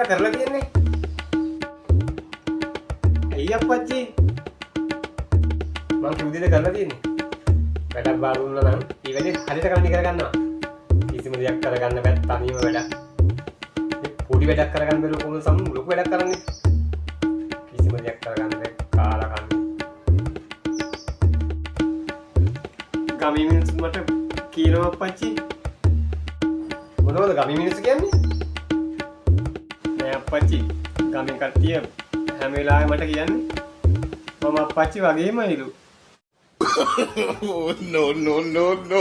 ඔයා කරලා තියෙන්නේ? ඇයි අප්පච්චි? මං කිව් දෙයක් කරලා තියෙන්නේ. වැඩක් බාර දුන්නා නම් ඒ වැඩේ හරියට කරන්න කරගන්නවා. කිසිම දෙයක් කරගන්න බෑ තනියම වැඩක්. පොඩි වැඩක් කරගන්න බැලුව කොහොමද සම් ලොකු වැඩක් කරන්නේ? කිසිම දෙයක් කරගන්න බෑ කාලා කන්නේ. ගමේ මිනිස්සු මට කියනවා අප්පච්චි. මොනවද ගමේ මිනිස්සු කියන්නේ? නෑ අප්පච්චි ගමේ කට්ටිය හැම වෙලාවෙම මට කියන්නේ මම අප්පච්චි වගේමයිලු. No, no, no, no.